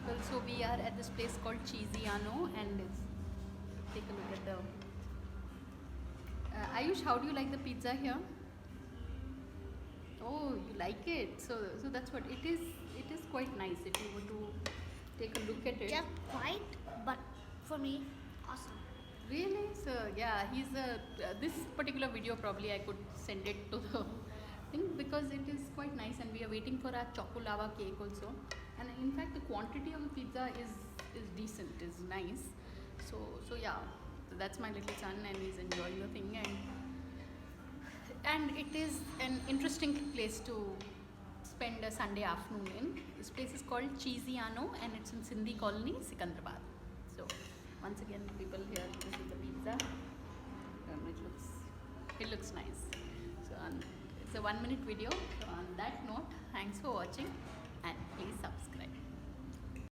people. So we are at this place called Cheesiano, and take a look at the. Ayush, how do you like the pizza here? Oh, you like it. So that's what it is. It is quite nice if you were to take a look at it. Just quite, but for me, awesome. Really? So yeah, he's this particular video probably I could send it to the thing because it is quite nice, and we are waiting for our choco lava cake also. And in fact, the quantity of the pizza is decent, is nice. So yeah, so that's my little son, and he's enjoying the thing, and it is an interesting place to spend a Sunday afternoon in. This place is called Cheesiano, and it's in Sindhi Colony, Secunderabad. So once again, people here, this is the pizza. It looks nice. So it's a 1-minute video. So on that note, thanks for watching, and please subscribe.